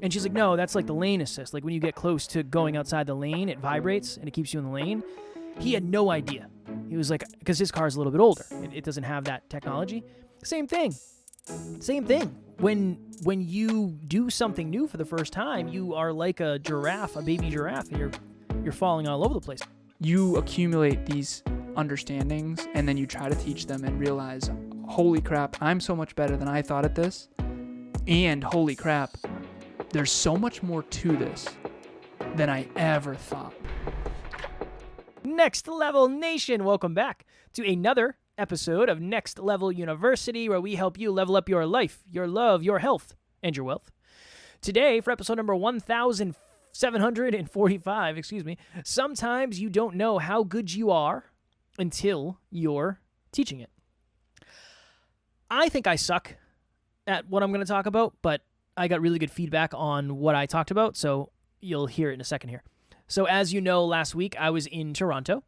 And she's like, no, that's like the lane assist. Like when you get close to going outside the lane, it vibrates and it keeps you in the lane. He had no idea. He was like, because his car is a little bit older. It doesn't have that technology. Same thing. When you do something new for the first time, you are like a giraffe, a baby giraffe, and you're falling all over the place. You accumulate these understandings, and then you try to teach them and realize, holy crap, I'm so much better than I thought at this. And holy crap, there's so much more to this than I ever thought. Next Level Nation, welcome back to another episode of Next Level University, where we help you level up your life, your love, your health, and your wealth. Today, for episode number 1745, sometimes you don't know how good you are until you're teaching it. I think I suck at what I'm going to talk about, but I got really good feedback on what I talked about, so you'll hear it in a second here. So as you know, last week I was in Toronto,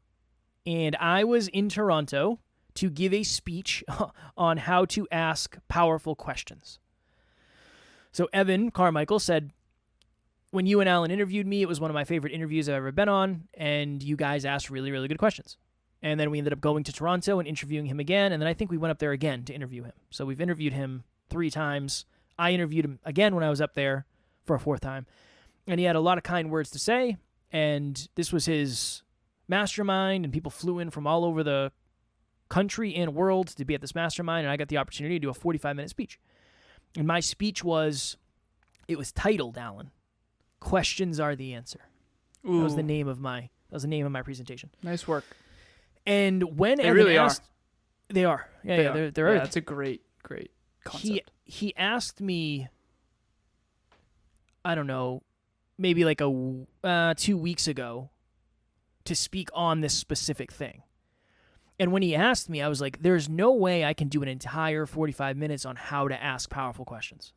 and I was in Toronto to give a speech on how to ask powerful questions. So Evan Carmichael said, when you and Alan interviewed me, it was one of my favorite interviews I've ever been on, and you guys asked really, really good questions. And then we ended up going to Toronto and interviewing him again, and then I think we went up there again to interview him. So we've interviewed him 3 times. I interviewed him again when I was up there for a 4th time, and he had a lot of kind words to say, and this was his mastermind, and people flew in from all over the country and world to be at this mastermind, and I got the opportunity to do a 45-minute speech. And my speech was titled, Alan, Questions Are the Answer. Ooh. That was the name of my presentation. Nice work. And when They Evan really asked, They are. Yeah, they're that's a great concept. He asked me, I don't know, maybe like 2 weeks ago to speak on this specific thing. And when he asked me, I was like, there's no way I can do an entire 45 minutes on how to ask powerful questions.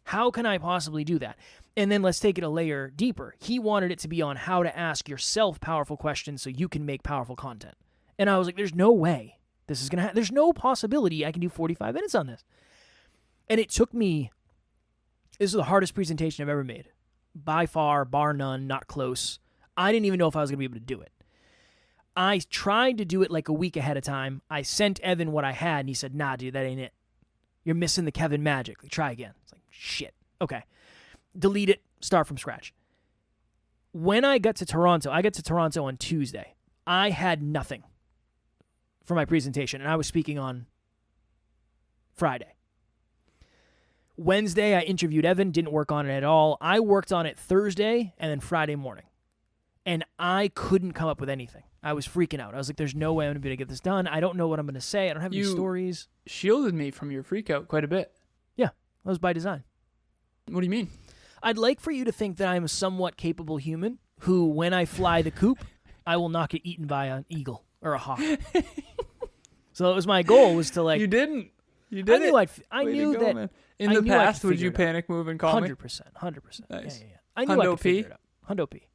How can I possibly do that? And then let's take it a layer deeper. He wanted it to be on how to ask yourself powerful questions so you can make powerful content. And I was like, there's no way this is going to there's no possibility I can do 45 minutes on this. And it took me, this is the hardest presentation I've ever made. By far, bar none, not close. I didn't even know if I was going to be able to do it. I tried to do it like a week ahead of time. I sent Evan what I had, and he said, nah, dude, that ain't it. You're missing the Kevin magic. Like, try again. It's like, shit. Okay. Delete it. Start from scratch. When I got to Toronto on Tuesday. I had nothing for my presentation, and I was speaking on Friday. Wednesday, I interviewed Evan, didn't work on it at all. I worked on it Thursday and then Friday morning, and I couldn't come up with anything. I was freaking out. I was like, there's no way I'm going to be able to get this done. I don't know what I'm going to say. I don't have any stories. Shielded me from your freak out quite a bit. Yeah, that was by design. What do you mean? I'd like for you to think that I'm a somewhat capable human who, when I fly the coop, I will not get eaten by an eagle or a hawk. So it was my goal was to like... You didn't. You did I knew that... Man. In the past, would you panic move and call me? 100%. Nice. Yeah. I knew I could figure it out. Hundo P.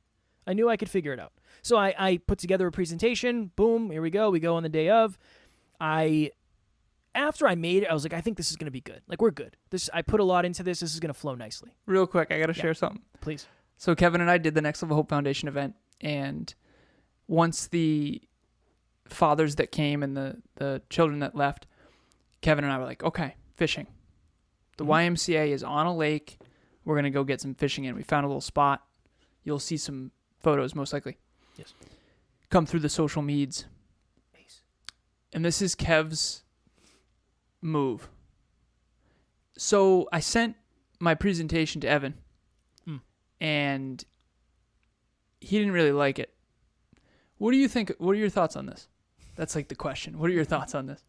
I knew I could figure it out. So I put together a presentation. Boom, here we go. We go on the day of. After I made it, I was like, I think this is going to be good. Like, we're good. I put a lot into this. This is going to flow nicely. Real quick, I got to share something. Please. So Kevin and I did the Next Level Hope Foundation event, and once the fathers that came and the children that left, Kevin and I were like, okay, fishing. The YMCA is on a lake. We're going to go get some fishing in. We found a little spot. You'll see some photos, most likely. Yes. Come through the social medias. Nice. And this is Kev's move. So I sent my presentation to Evan, and he didn't really like it. What do you think? What are your thoughts on this? That's like the question. What are your thoughts on this?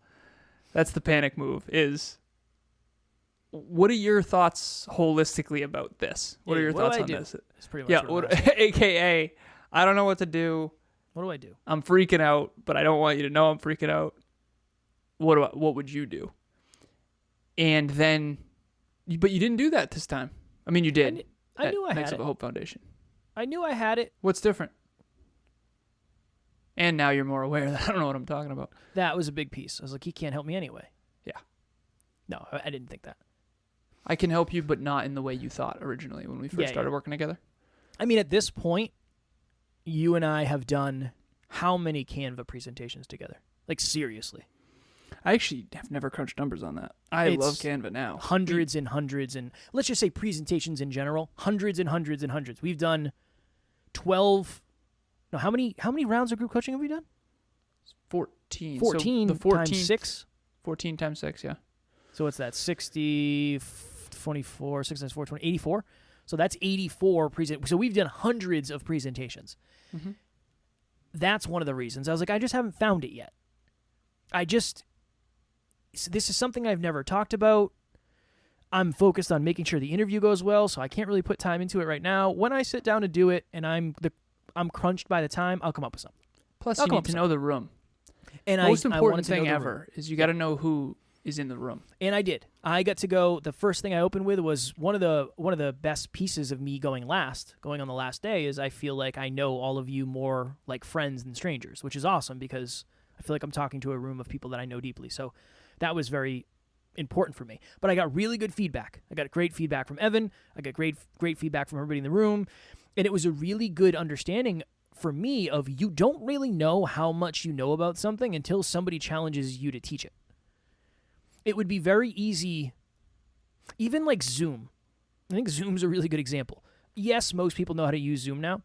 That's the panic move is... What are your thoughts holistically about this? What are your thoughts on this? It's pretty much AKA, I don't know what to do. What do I do? I'm freaking out, but I don't want you to know I'm freaking out. What would you do? And then, but you didn't do that this time. I mean, you did. I knew I had it. Next Level Hope Foundation. I knew I had it. What's different? And now you're more aware that I don't know what I'm talking about. That was a big piece. I was like, he can't help me anyway. Yeah. No, I didn't think that. I can help you, but not in the way you thought originally when we first started working together. I mean, at this point, you and I have done how many Canva presentations together? Like, seriously. I actually have never crunched numbers on that. I love Canva now. Hundreds and hundreds, and let's just say presentations in general, hundreds and hundreds and hundreds. We've done 12. No, how many rounds of group coaching have we done? 14. 14 so the 14 times 6. 14 times 6, yeah. So what's that? 60, 24, 6 times 4, 20, 84. So that's 84 So we've done hundreds of presentations. Mm-hmm. That's one of the reasons. I was like, I just haven't found it yet. This is something I've never talked about. I'm focused on making sure the interview goes well, so I can't really put time into it right now. When I sit down to do it and I'm crunched by the time, I'll come up with something. Plus, you need to know the room. And Most important thing ever is you got to know who is in the room. And I did. I got to go. The first thing I opened with was one of the best pieces of me going on the last day is I feel like I know all of you more like friends than strangers, which is awesome because I feel like I'm talking to a room of people that I know deeply. So that was very important for me. But I got really good feedback. I got great feedback from Evan. I got great feedback from everybody in the room. And it was a really good understanding for me of you don't really know how much you know about something until somebody challenges you to teach it. It would be very easy, even like Zoom. I think Zoom's a really good example. Yes, most people know how to use Zoom now.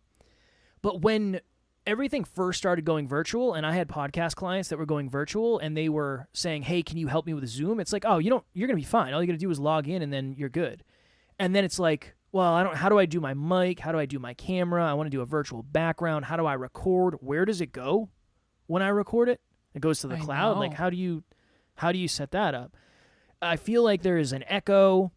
But when everything first started going virtual and I had podcast clients that were going virtual and they were saying, hey, can you help me with Zoom? It's like, oh, you're going to be fine. All you got to do is log in and then you're good. And then it's like, well, how do I do my mic? How do I do my camera? I want to do a virtual background. How do I record? Where does it go when I record it? It goes to the cloud. Know. Like, how do you set that up? I feel like there is an echo.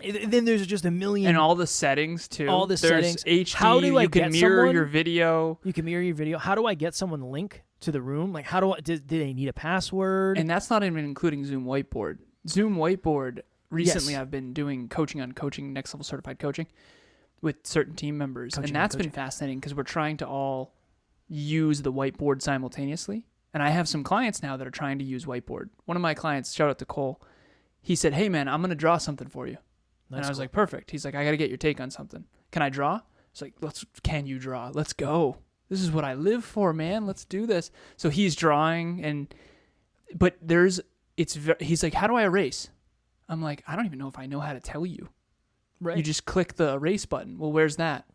Then there's just a million. And all the settings, too. All the settings. HD. How do I you can get mirror someone? your video. You can mirror your video. How do I get someone a link to the room? Like, do they need a password? And that's not even including Zoom Whiteboard. Zoom Whiteboard, recently Yes. I've been doing coaching on coaching, Next Level Certified Coaching with certain team members. And that's been fascinating because we're trying to all use the whiteboard simultaneously. And I have some clients now that are trying to use Whiteboard. One of my clients, shout out to Cole, he said, hey, man, I'm going to draw something for you. That's and I was cool. like, perfect. He's like, I got to get your take on something. Can I draw? It's like, can you draw? Let's go. This is what I live for, man. Let's do this. So he's drawing but he's like, how do I erase? I'm like, I don't even know if I know how to tell you. Right. You just click the erase button. Well, where's that?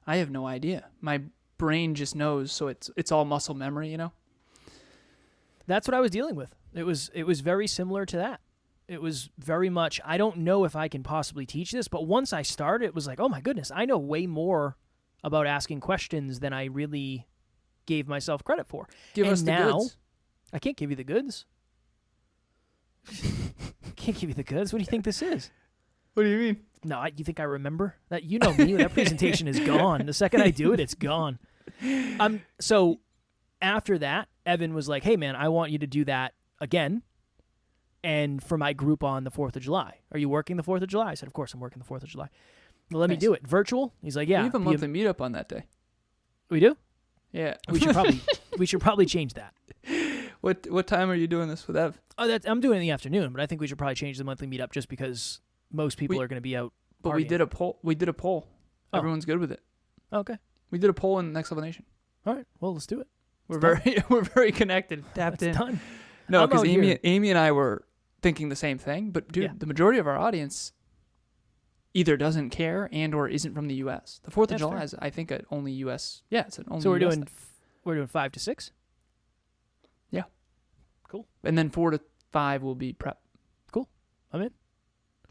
I have no idea. My brain just knows. So it's all muscle memory, you know? That's what I was dealing with. It was very similar to that. It was very much, I don't know if I can possibly teach this, but once I started, it was like, oh my goodness, I know way more about asking questions than I really gave myself credit for. Give us the goods. I can't give you the goods. Can't give you the goods. What do you think this is? What do you mean? No, you think I remember? That you know me, that presentation is gone. The second I do it, it's gone. So after that, Evan was like, hey man, I want you to do that again. And for my group on the 4th of July. Are you working the 4th of July? I said, of course I'm working the 4th of July. Well, let me do it. Virtual? He's like, yeah. We have a monthly meetup on that day. We do? Yeah. We should probably change that. What time are you doing this with Ev? I'm doing it in the afternoon, but I think we should probably change the monthly meetup just because most people are going to be out partying. But we did a poll. Oh. Everyone's good with it. Okay. We did a poll in Next Level Nation. All right. Well, let's do it. We're very connected, tapped in. Done. No, because Amy and I were thinking the same thing, but dude, Yeah. the majority of our audience either doesn't care and or isn't from the U.S. The 4th of July is, I think, an only U.S. Yeah, it's an only. So we're US doing thing. we're doing 5 to 6. Yeah. Cool. And then 4 to 5 will be prep. Cool. I'm in.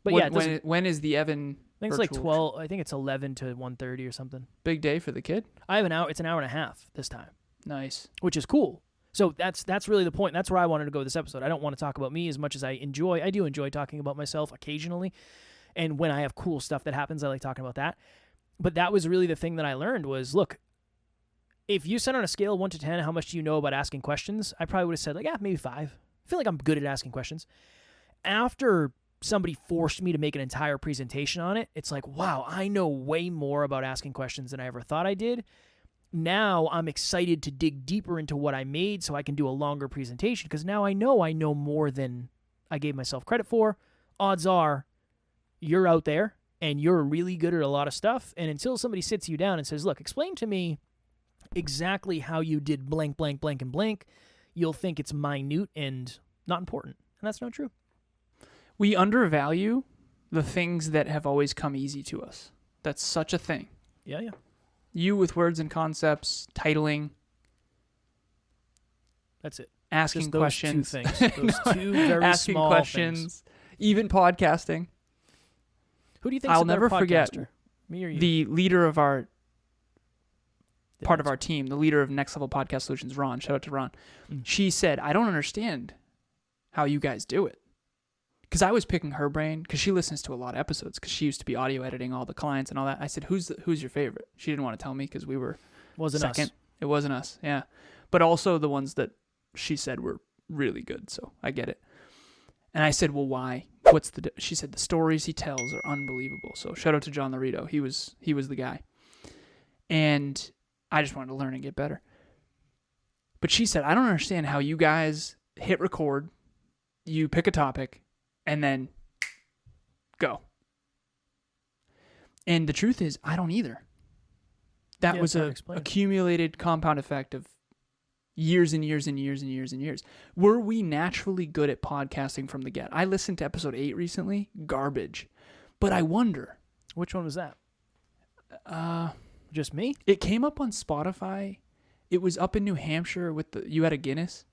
But when is the Evan? I think it's like virtual 12. I think it's 11 to 1:30 or something. Big day for the kid. I have an hour. It's an hour and a half this time, Nice. which is cool. So that's really the point. That's where I wanted to go with this episode. I don't want to talk about me as much as I enjoy. I do enjoy talking about myself occasionally. And when I have cool stuff that happens, I like talking about that. But that was really the thing that I learned was, look, if you said on a scale of 1 to 10, how much do you know about asking questions? I probably would have said like, maybe 5. I feel like I'm good at asking questions. After somebody forced me to make an entire presentation on it, it's like, wow, I know way more about asking questions than I ever thought I did. Now I'm excited to dig deeper into what I made so I can do a longer presentation because now I know more than I gave myself credit for. Odds are you're out there and you're really good at a lot of stuff. And until somebody sits you down and says, look, explain to me exactly how you did blank, blank, blank, and blank, you'll think it's minute and not important. And that's not true. We undervalue the things that have always come easy to us. That's such a thing. Yeah. You with words and concepts, titling. That's it. Asking Just those questions. two things. Those two very asking small questions. things. Even podcasting. Who do you think? I'll never forget me or you? the leader of our part of our team, the leader of Next Level Podcast Solutions, Ron. Shout out to Ron. She said, "I don't understand how you guys do it." Because I was picking her brain, because she listens to a lot of episodes, because she used to be audio editing all the clients and all that. I said, "Who's your favorite?" She didn't want to tell me because we were second. Us. It wasn't us, yeah. But also the ones that she said were really good, so I get it. And I said, "Well, why? She said, "The stories he tells are unbelievable." So shout out to John Laredo. He was the guy. And I just wanted to learn and get better. But she said, "I don't understand how you guys hit record, you pick a topic, and then go." And the truth is, I don't either. That was a accumulated compound effect of years and years and years and years and years. Were we naturally good at podcasting from the get? I listened to episode 8 recently. Garbage. But I wonder. Which one was that? Just me? It came up on Spotify. It was up in New Hampshire with you had a Guinness.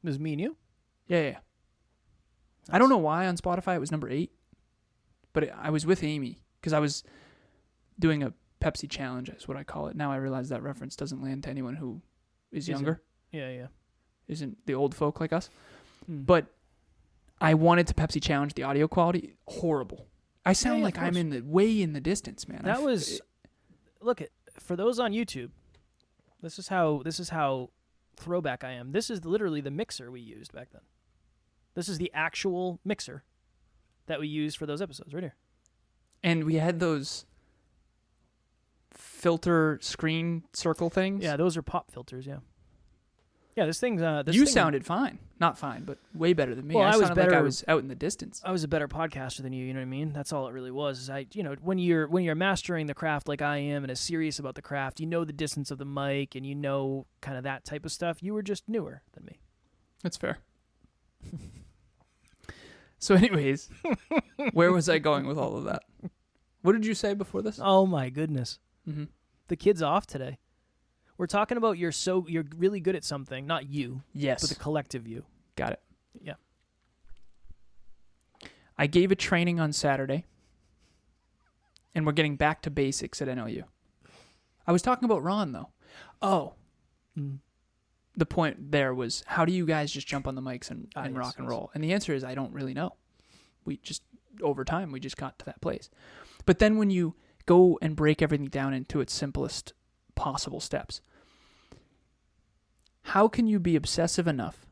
It was me and you? Yeah. Nice. I don't know why on Spotify it was number 8. But I was with Amy because I was doing a Pepsi challenge, is what I call it. Now I realize that reference doesn't land to anyone who is younger. Yeah. Isn't the old folk like us. But I wanted to Pepsi challenge the audio quality. Horrible. I sound like I'm way in the distance, man. Look, for those on YouTube, this is how throwback I am. This is literally the mixer we used back then. This is the actual mixer that we used for those episodes right here. And we had those filter screen circle things. Yeah, those are pop filters, yeah. Yeah, this thing's... you sounded fine. Not fine, but way better than me. Well, I was sounded better. Like I was out in the distance. I was a better podcaster than you know what I mean? That's all it really was. When you're mastering the craft like I am and is serious about the craft, you know the distance of the mic and you know kind of that type of stuff. You were just newer than me. That's fair. So anyways, where was I going with all of that? What did you say before this? Oh my goodness. Mm-hmm. The kid's off today. We're talking about you're really good at something, not you. Yes. But the collective you. Got it. Yeah. I gave a training on Saturday, and we're getting back to basics at NLU. I was talking about Ron, though. Oh. The point there was, how do you guys just jump on the mics and rock and roll? And the answer is, I don't really know. Over time, we just got to that place. But then when you go and break everything down into its simplest possible steps, how can you be obsessive enough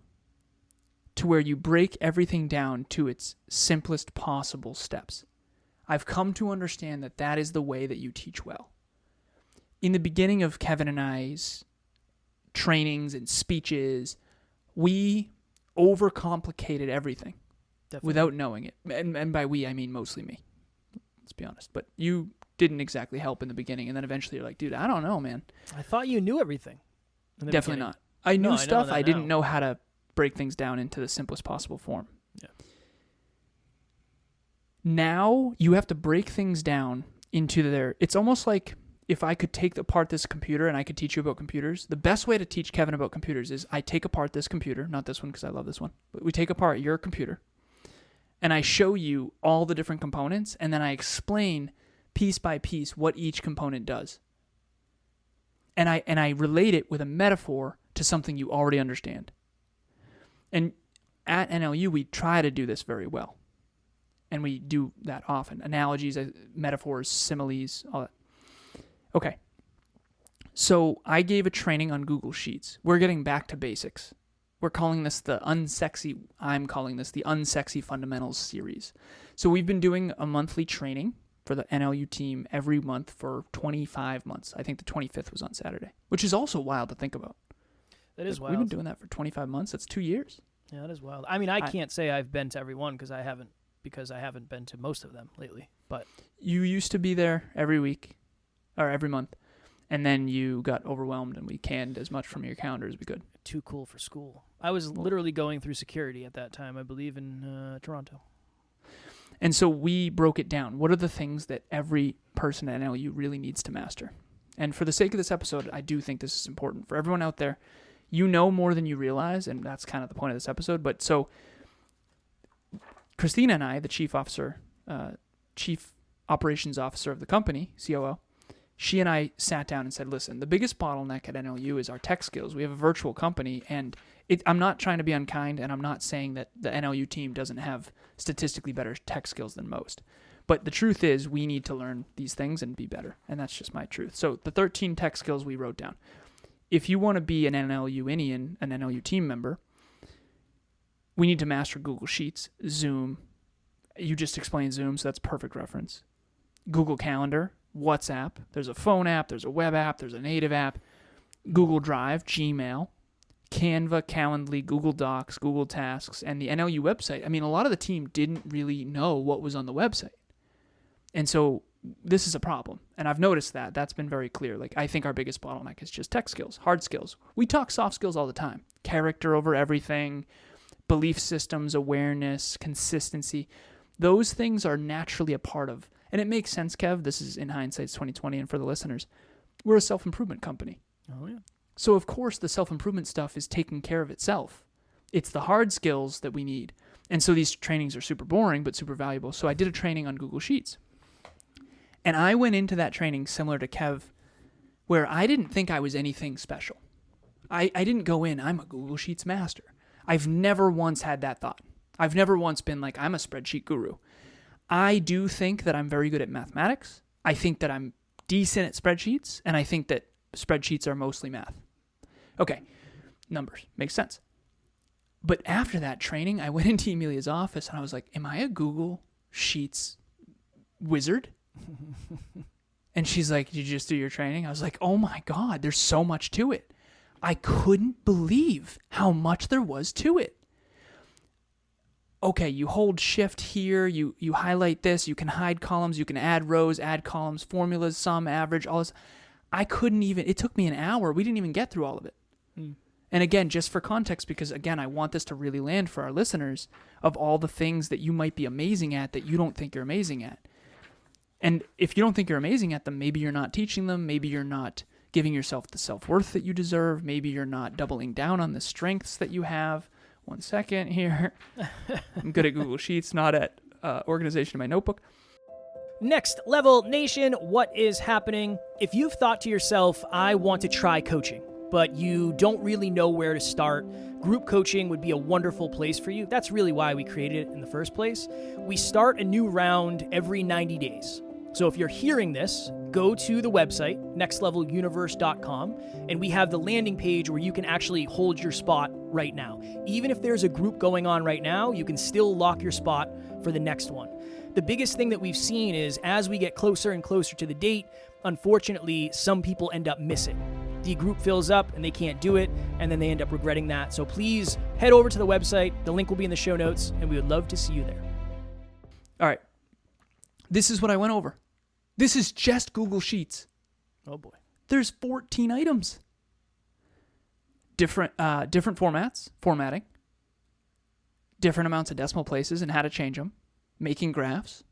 to where you break everything down to its simplest possible steps? I've come to understand that is the way that you teach well. In the beginning of Kevin and I's trainings and speeches, we overcomplicated everything. Definitely. Without knowing it. And by we, I mean mostly me. Let's be honest. But you didn't exactly help in the beginning, and then eventually you're like, dude, I don't know, man. I thought you knew everything. Definitely not. I knew stuff. I didn't know how to break things down into the simplest possible form. Yeah. Now you have to break things down into it's almost like if I could take apart this computer and I could teach you about computers. The best way to teach Kevin about computers is I take apart this computer, not this one because I love this one, but we take apart your computer and I show you all the different components and then I explain piece by piece what each component does. And I relate it with a metaphor to something you already understand. And at NLU, we try to do this very well. And we do that often. Analogies, metaphors, similes, all that. Okay. So I gave a training on Google Sheets. We're getting back to basics. I'm calling this the Unsexy Fundamentals series. So we've been doing a monthly training for the NLU team every month for 25 months. I think the 25th was on Saturday, which is also wild to think about. That is wild. We've been doing that for 25 months. That's 2 years. Yeah, that is wild. I mean, I can't say I've been to every one because I haven't because I haven't been to most of them lately. But You used to be there every week or every month, and then you got overwhelmed and we canned as much from your calendar as we could. too cool for school. I was literally going through security at that time, I believe, in Toronto. And so we broke it down. What are the things that every person at NLU really needs to master? And for the sake of this episode, I do think this is important. For everyone out there, you know more than you realize, and that's kind of the point of this episode. But so Christina and I, the chief operations officer of the company, COO, she and I sat down and said, listen, the biggest bottleneck at NLU is our tech skills. We have a virtual company, and I'm not trying to be unkind, and I'm not saying that the NLU team doesn't have statistically better tech skills than most. But the truth is we need to learn these things and be better, and that's just my truth. So the 13 tech skills we wrote down. If you want to be an NLU-ian, an NLU team member, we need to master Google Sheets, Zoom. You just explained Zoom, so that's perfect reference. Google Calendar, WhatsApp. There's a phone app, there's a web app, there's a native app. Google Drive, Gmail, Canva, Calendly, Google Docs, Google Tasks, and the NLU website. I mean, a lot of the team didn't really know what was on the website. And so this is a problem. And I've noticed that. That's been very clear. Like, I think our biggest bottleneck is just tech skills, hard skills. We talk soft skills all the time. Character over everything, belief systems, awareness, consistency. Those things are naturally a part of, and it makes sense, Kev, this is in hindsight, it's 2020, and for the listeners, we're a self-improvement company. Oh, yeah. So, of course, the self-improvement stuff is taking care of itself. It's the hard skills that we need. And so these trainings are super boring, but super valuable. So I did a training on Google Sheets. And I went into that training similar to Kev, where I didn't think I was anything special. I didn't go in, I'm a Google Sheets master. I've never once had that thought. I've never once been like, I'm a spreadsheet guru. I do think that I'm very good at mathematics. I think that I'm decent at spreadsheets, and I think that spreadsheets are mostly math. Okay, numbers, makes sense. But after that training, I went into Emilia's office, and I was like, am I a Google Sheets wizard? And she's like, did you just do your training? I was like, oh my God, there's so much to it. I couldn't believe how much there was to it. Okay, you hold shift here, you highlight this, you can hide columns, you can add rows, add columns, formulas, sum, average, all this. I couldn't even, it took me an hour. We didn't even get through all of it. And again, just for context, because again, I want this to really land for our listeners, of all the things that you might be amazing at that you don't think you're amazing at. And if you don't think you're amazing at them, maybe you're not teaching them, maybe you're not giving yourself the self-worth that you deserve, maybe you're not doubling down on the strengths that you have. 1 second here. I'm good at Google Sheets, not at organization in my notebook. Next Level Nation, what is happening? If you've thought to yourself, I want to try coaching, but you don't really know where to start, group coaching would be a wonderful place for you. That's really why we created it in the first place. We start a new round every 90 days. So if you're hearing this, go to the website, nextleveluniverse.com, and we have the landing page where you can actually hold your spot right now. Even if there's a group going on right now, you can still lock your spot for the next one. The biggest thing that we've seen is as we get closer and closer to the date, unfortunately, some people end up missing. The group fills up and they can't do it, and then they end up regretting that. So please head over to the website. The link will be in the show notes, and we would love to see you there. All right. This is what I went over. This is just Google Sheets. Oh boy. There's 14 items. Different formats, formatting, different amounts of decimal places and how to change them, making graphs.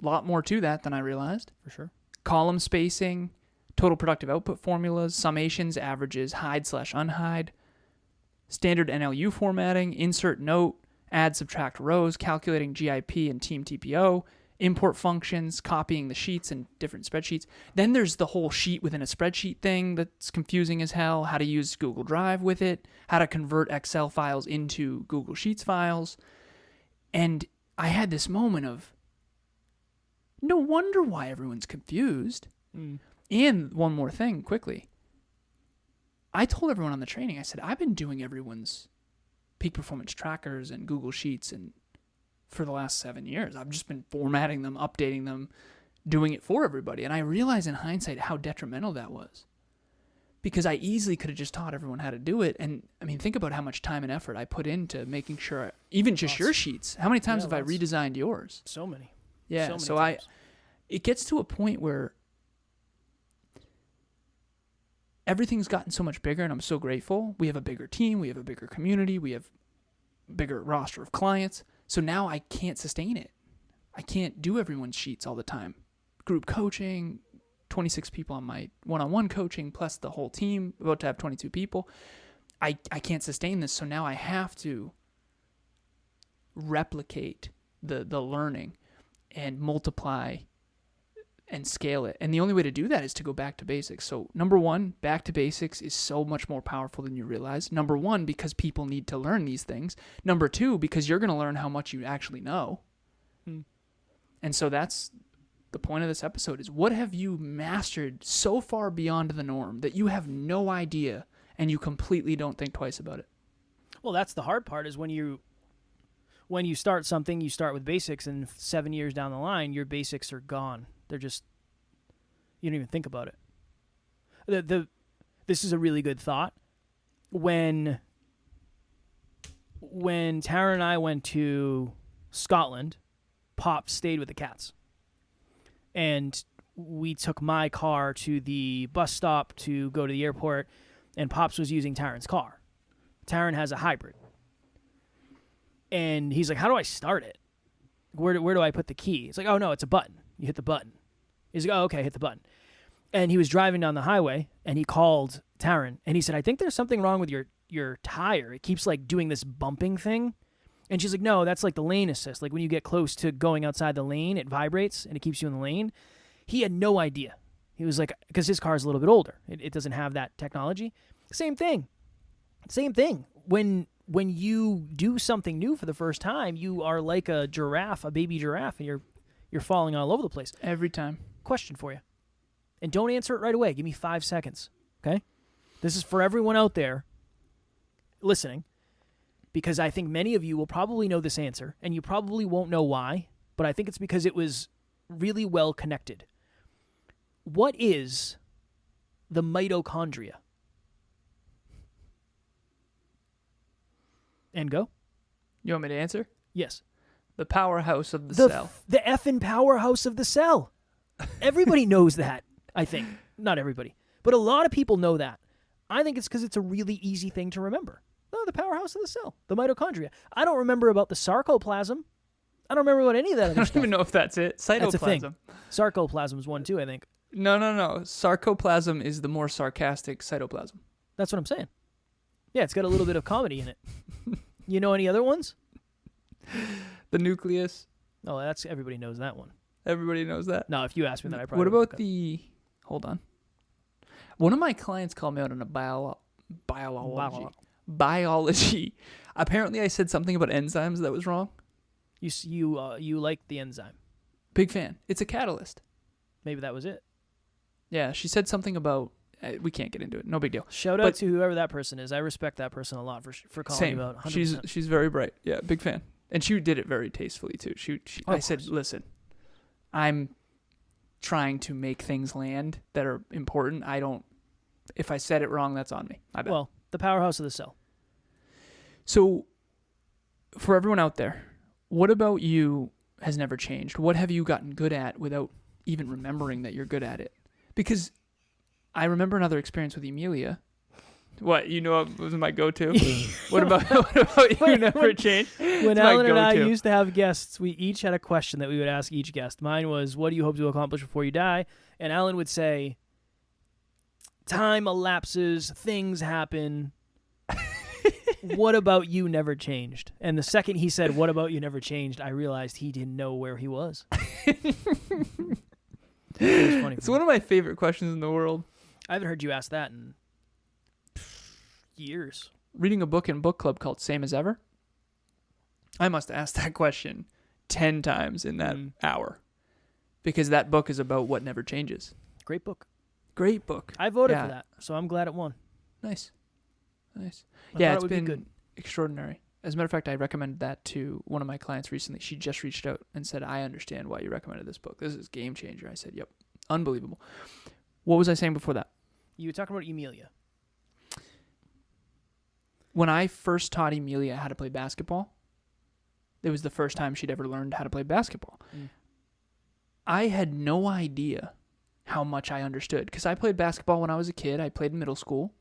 A lot more to that than I realized. For sure. Column Column spacing, total productive output formulas, summations, averages, hide/unhide, standard NLU formatting, insert note, add, subtract rows, calculating GIP and team TPO, import functions, copying the sheets in different spreadsheets. Then there's the whole sheet within a spreadsheet thing that's confusing as hell, how to use Google Drive with it, how to convert Excel files into Google Sheets files. And I had this moment of, no wonder why everyone's confused. And one more thing, quickly. I told everyone on the training, I said, I've been doing everyone's peak performance trackers and Google Sheets and for the last 7 years. I've just been formatting them, updating them, doing it for everybody. And I realized in hindsight how detrimental that was. because I easily could have just taught everyone how to do it. And I mean, think about how much time and effort I put into making sure, even just your sheets. How many times have I redesigned yours? So many. Yeah. So many times. It gets to a point where everything's gotten so much bigger, and I'm so grateful. We have a bigger team. We have a bigger community. We have a bigger roster of clients. So now I can't sustain it. I can't do everyone's sheets all the time. Group coaching, 26 people on my one-on-one coaching, plus the whole team, about to have 22 people. I can't sustain this, so now I have to replicate the learning and multiply and scale it. And the only way to do that is to go back to basics. So number one, back to basics is so much more powerful than you realize. Number one, because people need to learn these things. Number two, because you're going to learn how much you actually know. And so that's the point of this episode, is what have you mastered so far beyond the norm that you have no idea and you completely don't think twice about it? Well, that's the hard part, is when you start something, you start with basics, and 7 years down the line, your basics are gone. They're just, you don't even think about it. This is a really good thought. When Tara and I went to Scotland, Pop stayed with the cats. And we took my car to the bus stop to go to the airport, and Pops was using Taryn's car. Taryn has a hybrid. And he's like, how do I start it? Where do I put the key? It's like, oh, no, it's a button. You hit the button. He's like, oh, okay, hit the button. And he was driving down the highway, and he called Taryn, and he said, I think there's something wrong with your tire. It keeps, like, doing this bumping thing. And she's like, no, that's like the lane assist. Like when you get close to going outside the lane, it vibrates and it keeps you in the lane. He had no idea. He was like, because his car is a little bit older. It doesn't have that technology. Same thing. When you do something new for the first time, you are like a giraffe, a baby giraffe, and you're falling all over the place. Every time. Question for you. And don't answer it right away. Give me 5 seconds. Okay? This is for everyone out there listening, because I think many of you will probably know this answer, and you probably won't know why, but I think it's because it was really well connected. What is the mitochondria? And go. You want me to answer? Yes. The powerhouse of the cell. The effing powerhouse of the cell. Everybody knows that, I think. Not everybody, but a lot of people know that. I think it's because it's a really easy thing to remember. No, the powerhouse of the cell, the mitochondria. I don't remember about the sarcoplasm. I don't remember about any of that other I stuff. don't even know if that's it. Cytoplasm. That's a thing. Sarcoplasm is one too, I think. No. Sarcoplasm is the more sarcastic cytoplasm. That's what I'm saying. Yeah, it's got a little bit of comedy in it. You know any other ones? The nucleus. Oh, that's everybody knows that one. Everybody knows that. No, if you asked me that, I probably What would about the... Hold on. One of my clients called me out on a biology. Apparently, I said something about enzymes that was wrong. You like the enzyme. Big fan. It's a catalyst. Maybe that was it. Yeah, she said something about... we can't get into it. No big deal. Shout out to whoever that person is. I respect that person a lot for calling Same. me about 100%. She's very bright. Yeah, big fan. And she did it very tastefully, too. I said, listen, I'm trying to make things land that are important. If I said it wrong, that's on me. I bet. Well, the powerhouse of the cell. So, for everyone out there, what about you has never changed? What have you gotten good at without even remembering that you're good at it? Because I remember another experience with Emilia. What, you know what was my go-to? What about you never changed? When Alan and I used to have guests, we each had a question that we would ask each guest. Mine was, what do you hope to accomplish before you die? And Alan would say, time elapses, things happen. What about you never changed? And the second he said, what about you never changed, I realized he didn't know where he was. It was funny. It's one of my favorite questions in the world. I haven't heard you ask that in years. Reading a book in book club called Same as Ever. I must ask that question 10 times in that hour. Because that book is about what never changes. Great book. Great book. I voted for that, so I'm glad it won. Nice. Yeah, it's been good. Extraordinary. As a matter of fact, I recommended that to one of my clients recently. She just reached out and said, I understand why you recommended this book. This is game changer. I said, yep. Unbelievable. What was I saying before that? You were talking about Emilia. When I first taught Emilia how to play basketball, it was the first time she'd ever learned how to play basketball. I had no idea how much I understood because I played basketball when I was a kid. I played in middle school.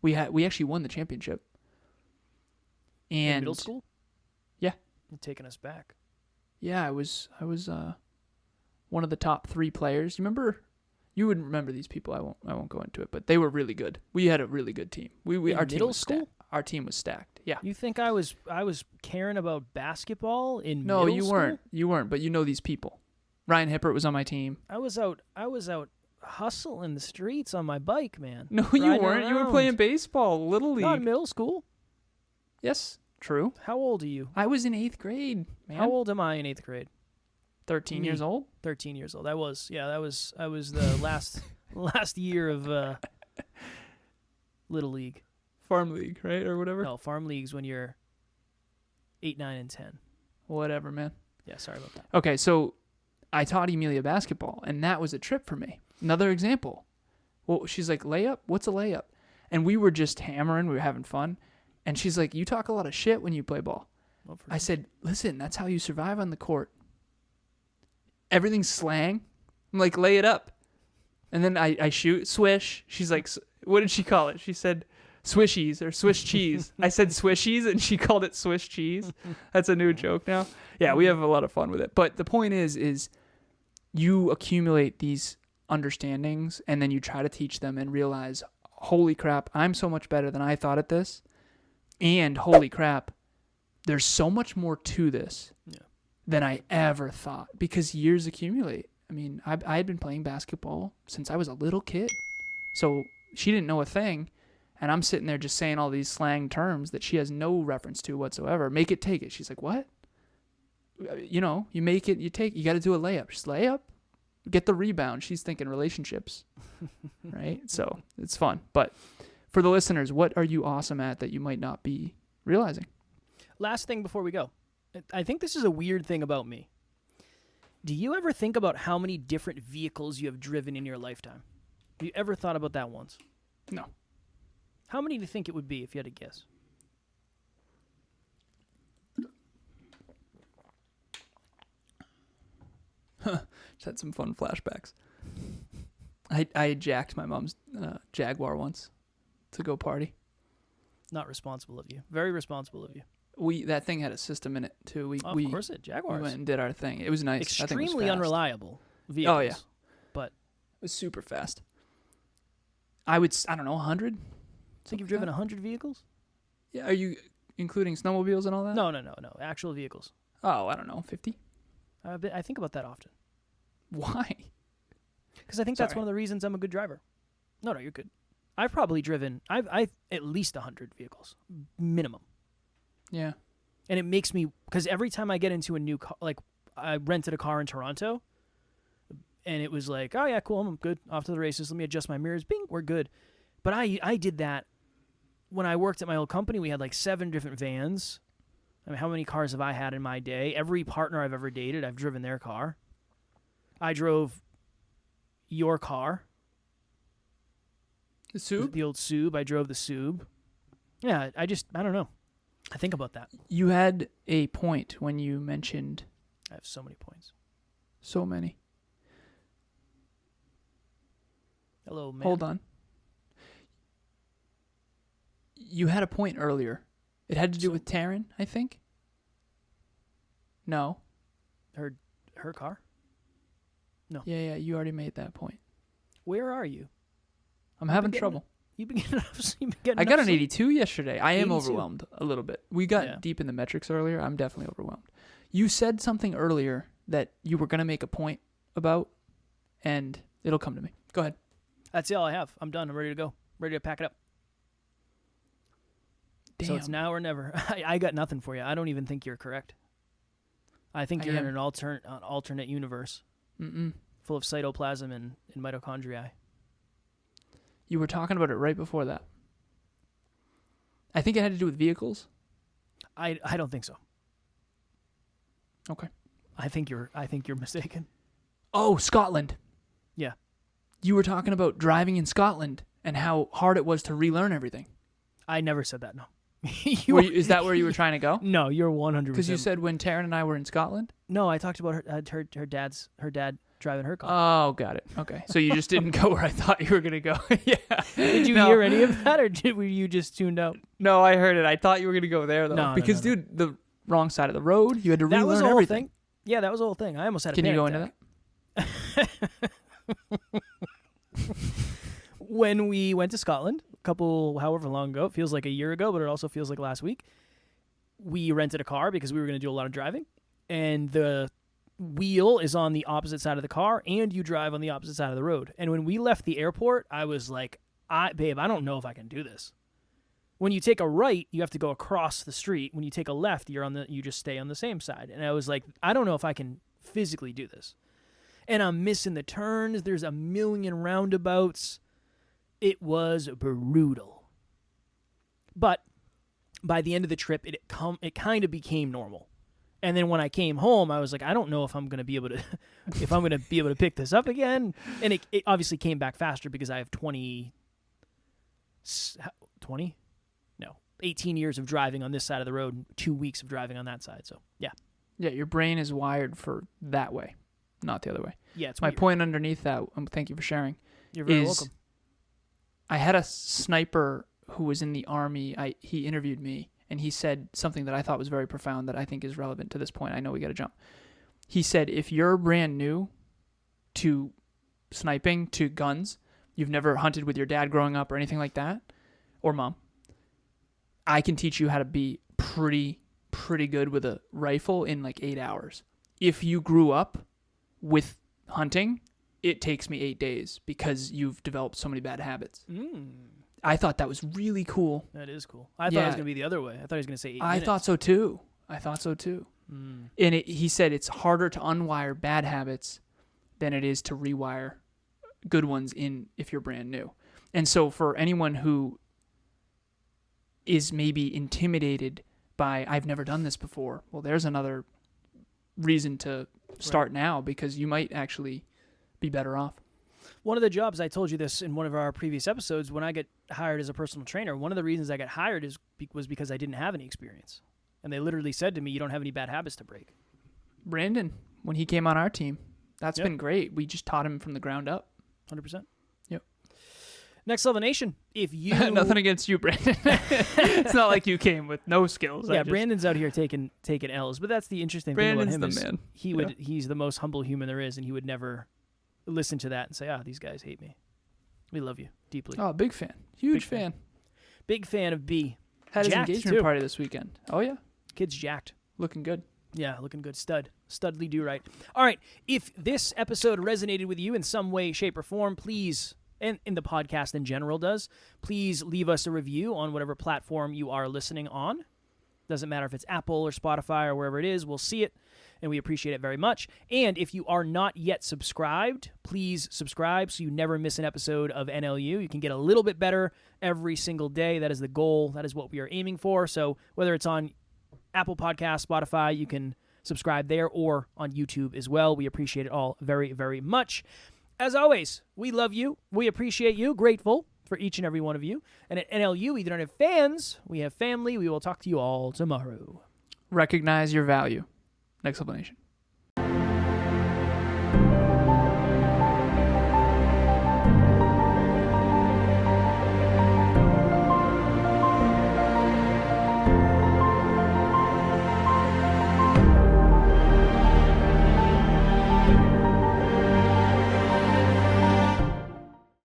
We actually won the championship. And in middle school? Yeah. You're taking us back. Yeah, I was one of the top 3 players. You remember? You wouldn't remember these people. I won't go into it, but they were really good. We had a really good team. Our team was school? Our team was stacked. Yeah. You think I was caring about basketball in No, middle you school? weren't. You weren't, but you know these people. Ryan Hippert was on my team. I was out hustling the streets on my bike, man. No, you Riding weren't. You were around. playing baseball, Little League. Not in middle school. Yes, true. How old are you? I was in 8th grade, man. How old am I in 8th grade? 13 years old? 13 years old. I was the last year of Little League. Farm League, right? Or whatever? No, Farm League's when you're 8, 9, and 10. Whatever, man. Yeah, sorry about that. Okay, so I taught Emilia basketball, and that was a trip for me. Another example. Well, she's like, layup? What's a layup? And we were just hammering. We were having fun. And she's like, you talk a lot of shit when you play ball. Well, I said, listen, that's how you survive on the court. Everything's slang. I'm like, lay it up. And then I shoot, swish. She's like, what did she call it? She said swishies or Swiss cheese. I said swishies, and she called it Swiss cheese. That's a new joke now. Yeah, we have a lot of fun with it. But the point is you accumulate these understandings, and then you try to teach them and realize, holy crap, I'm so much better than I thought at this. And holy crap, there's so much more to this than I ever thought, because years accumulate. I mean, I had been playing basketball since I was a little kid. So she didn't know a thing, and I'm sitting there just saying all these slang terms that she has no reference to whatsoever. Make it, take it. She's like, what? You know, you make it, you take, you got to do a layup. She's layup, get the rebound. She's thinking relationships, right? So it's fun. But for the listeners, what are you awesome at that you might not be realizing? Last thing before we go. I think this is a weird thing about me. Do you ever think about how many different vehicles you have driven in your lifetime? Have you ever thought about that once? No. How many do you think it would be if you had to guess? Just had some fun flashbacks. I jacked my mom's Jaguar once to go party. Not responsible of you. Very responsible of you. That thing had a system in it too. Of course it. Jaguars. We went and did our thing. It was nice. Extremely unreliable vehicles. Oh yeah. But it was super fast. I don't know, 100? Think you've driven 100 vehicles? Yeah, are you including snowmobiles and all that? No. Actual vehicles. Oh, I don't know, 50? I think about that often. Why? Because I think that's one of the reasons I'm a good driver. No, you're good. I've probably driven, I've at least 100 vehicles, minimum. Yeah. And it makes me, because every time I get into a new car, like I rented a car in Toronto, and it was like, oh yeah, cool, I'm good, off to the races, let me adjust my mirrors, bing, we're good. But I did that when I worked at my old company. We had like 7 different vans. I mean, how many cars have I had in my day? Every partner I've ever dated, I've driven their car. I drove your car. The Sub? The old Sub. I drove the Sub. Yeah, I don't know. I think about that. You had a point when you mentioned... I have so many points. So many. Hello, man. Hold on. You had a point earlier. It had to do with Taryn, I think? No. Her car? No. Yeah, you already made that point. Where are you? I'm having trouble. You've been getting I got an 82 yesterday. I am 82. overwhelmed a little bit. We got deep in the metrics earlier. I'm definitely overwhelmed. You said something earlier that you were going to make a point about, and it'll come to me. Go ahead. That's all I have. I'm done. I'm ready to go. Ready to pack it up. Damn. So it's now or never. I got nothing for you. I don't even think you're correct. I think you're in an alternate universe. Full of cytoplasm and mitochondria. You were talking about it right before that. I think it had to do with vehicles. I don't think so. Okay. I think you're mistaken. Oh, Scotland. Yeah. You were talking about driving in Scotland and how hard it was to relearn everything. I never said that, no. Is that where you were trying to go? No, you're 100%. Because you said when Taryn and I were in Scotland? No, I talked about her dad driving her car. Oh, got it. Okay. So you just didn't go where I thought you were going to go. Yeah. Did you hear any of that, or were you just tuned out? No, I heard it. I thought you were going to go there, though. No, because, no. dude, the wrong side of the road, you had to relearn That was the whole everything. thing. Yeah, that was the whole thing. I almost had a Can you panic go into attack. When we went to Scotland, however long ago, it feels like a year ago, but it also feels like last week, we rented a car because we were going to do a lot of driving, and the wheel is on the opposite side of the car, and you drive on the opposite side of the road. And when we left the airport, I was like, babe, I don't know if I can do this. When you take a right, you have to go across the street. When you take a left, you just stay on the same side. And I was like, I don't know if I can physically do this. And I'm missing the turns. There's a million roundabouts. It was brutal. But by the end of the trip, it kind of became normal. And then when I came home, I was like, I don't know if I'm going to be able to pick this up again. And it obviously came back faster because I have 18 years of driving on this side of the road and 2 weeks of driving on that side. So, yeah. Yeah, your brain is wired for that way, not the other way. Yeah, it's my weird. point underneath that, thank you for sharing. You're very welcome. I had a sniper who was in the Army. He interviewed me, and he said something that I thought was very profound that I think is relevant to this point. I know we got to jump. He said, if you're brand new to sniping, to guns, you've never hunted with your dad growing up or anything like that, or mom, I can teach you how to be pretty good with a rifle in like 8 hours. If you grew up with hunting, it takes me 8 days because you've developed so many bad habits. I thought that was really cool. That is cool. I thought it was going to be the other way. I thought he was going to say 8 minutes. I thought so too. And he said it's harder to unwire bad habits than it is to rewire good ones if you're brand new. And so for anyone who is maybe intimidated by, I've never done this before, well, there's another reason to start now, because you might actually be better off. One of the jobs, I told you this in one of our previous episodes, when I get hired as a personal trainer, one of the reasons I got hired was because I didn't have any experience. And they literally said to me, you don't have any bad habits to break. Brandon, when he came on our team, that's been great. We just taught him from the ground up. 100%. Yep. Next Level Nation, if you... Nothing against you, Brandon. It's not like you came with no skills. Yeah, Brandon's out here taking L's, but that's the interesting thing about him. Brandon's the man. He's the most humble human there is, and he would never listen to that and say, these guys hate me. We love you deeply. Oh, big fan. Huge fan. Big fan of B. Had his Jacked, engagement too. party this weekend. Oh, yeah. Kid's jacked. Looking good. Yeah, looking good. Studly do right. All right, if this episode resonated with you in some way, shape, or form, please, and in the podcast in general does, please leave us a review on whatever platform you are listening on. Doesn't matter if it's Apple or Spotify or wherever it is, we'll see it, and we appreciate it very much. And if you are not yet subscribed, please subscribe so you never miss an episode of NLU. You can get a little bit better every single day. That is the goal. That is what we are aiming for. So whether it's on Apple Podcasts, Spotify, you can subscribe there, or on YouTube as well. We appreciate it all very, very much. As always, we love you. We appreciate you. Grateful for each and every one of you. And at NLU, we don't have fans. We have family. We will talk to you all tomorrow. Recognize your value. Next Level Nation.